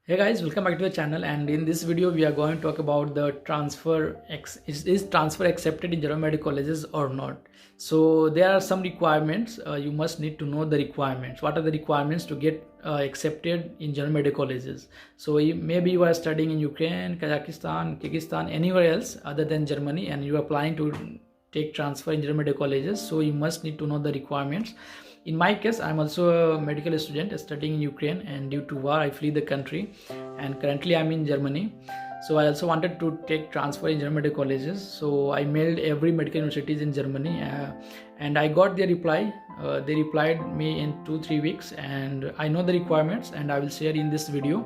Hey guys, welcome back to the channel, and in this video we are going to talk about the is transfer accepted in German medical colleges or not. So there are some requirements. You must need to know the requirements. What are the requirements to get accepted in German medical colleges? So maybe you are studying in Ukraine, Kazakhstan, Kyrgyzstan, anywhere else other than Germany, and you are planning to take transfer in German medical colleges. So you must need to know the requirements. In my case, I'm also a medical student studying in Ukraine, and due to war I flee the country, and currently I'm in Germany. So I also wanted to take transfer in German medical colleges, so I mailed every medical universities in Germany, and I got their reply. They replied me in 2-3 weeks, and I know the requirements and I will share in this video.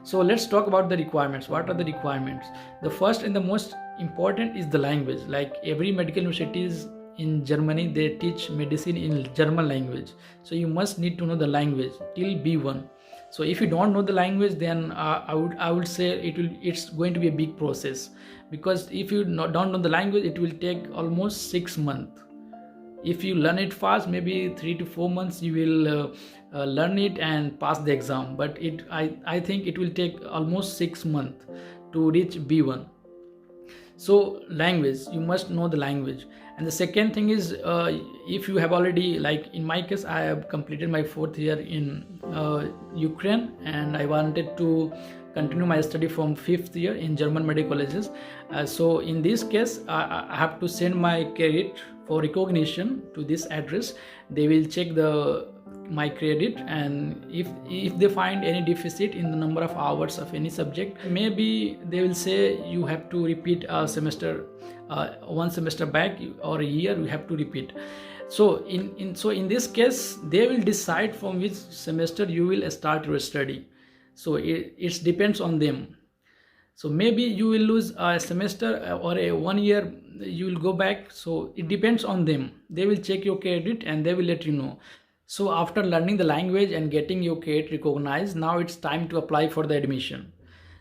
So let's talk about the requirements. What are the requirements? The first and the most important is the language. Like every medical universities in Germany, they teach medicine in German language, so you must need to know the language till B1. So if you don't know the language, then I would say it's going to be a big process, because if you don't know the language, it will take almost 6 months. If you learn it fast, maybe 3 to 4 months you will learn it and pass the exam, but I think it will take almost 6 months to reach B1. So language, you must know the language. And the second thing is, if you have already, like in my case, I have completed my 4th year in Ukraine, and I wanted to continue my study from 5th year in German medical colleges. So in this case, I have to send my credit for recognition to this address. They will check my credit, and if they find any deficit in the number of hours of any subject, maybe they will say you have to repeat a semester, one semester back, or a year you have to repeat. So in this case, they will decide from which semester you will start your study. So it depends on them. So maybe you will lose a semester, or a 1 year you will go back. So it depends on them. They will check your credit and they will let you know. So after learning the language and getting your credit recognized, now it's time to apply for the admission.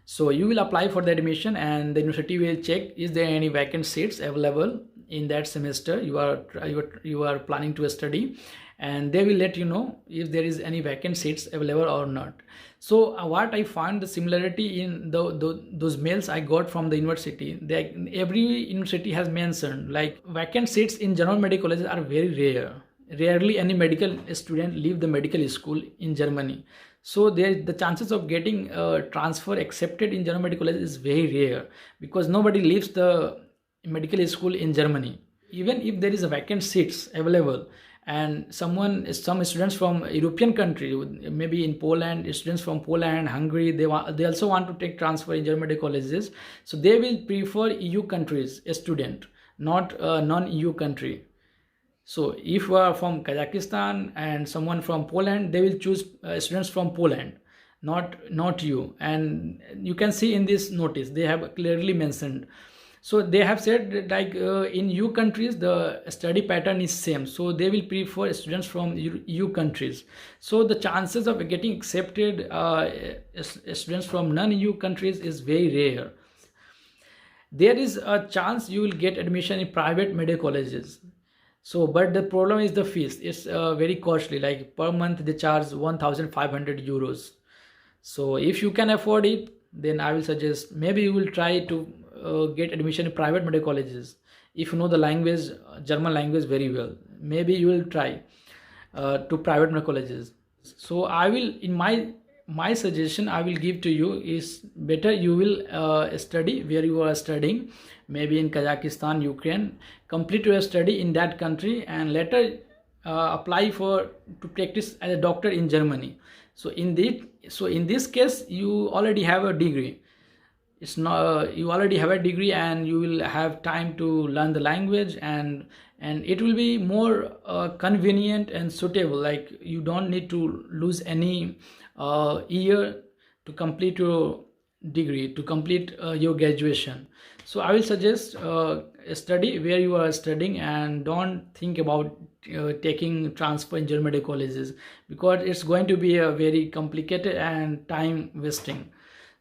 So you will apply for the admission, and the university will check is there any vacant seats available in that semester you are planning to study, and they will let you know if there is any vacant seats available or not. So what I found the similarity in those mails I got from the university, every university has mentioned like vacant seats in general medical colleges are very rare. Rarely any medical student leave the medical school in Germany. So the chances of getting transfer accepted in German medical college is very rare, because nobody leaves the medical school in Germany. Even if there is a vacant seats available, and some students from European country, maybe in Poland, students from Poland, Hungary, they also want to take transfer in German medical colleges. So they will prefer EU countries a student, not a non-EU country. So if you are from Kazakhstan and someone from Poland, they will choose students from Poland, not you. And you can see in this notice, they have clearly mentioned. So they have said like in EU countries, the study pattern is same. So they will prefer students from EU countries. So the chances of getting accepted students from non-EU countries is very rare. There is a chance you will get admission in private medical colleges. So, but the problem is the fees. It's very costly. Like per month they charge 1,500 euros. So if you can afford it, then I will suggest maybe you will try to get admission in private medical colleges. If you know the language, German language very well, maybe you will try to private medical colleges. So I will, in my suggestion I will give to you is, better you will study where you are studying, maybe in Kazakhstan, Ukraine, complete your study in that country, and later apply to practice as a doctor in Germany. So in this case you already have a degree. It's not you already have a degree, and you will have time to learn the language, and it will be more convenient and suitable. Like you don't need to lose any year to complete your degree, to complete your graduation. So I will suggest study where you are studying, and don't think about taking transfer in German medical colleges, because it's going to be a very complicated and time wasting.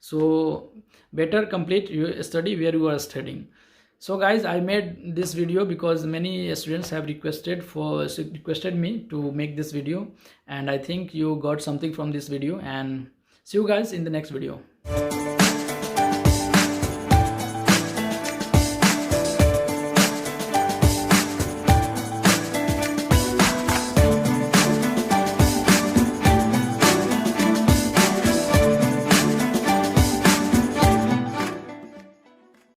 So better complete your study where you are studying. So guys, I made this video because many students have requested me to make this video, and I think you got something from this video, and See you guys in the next video.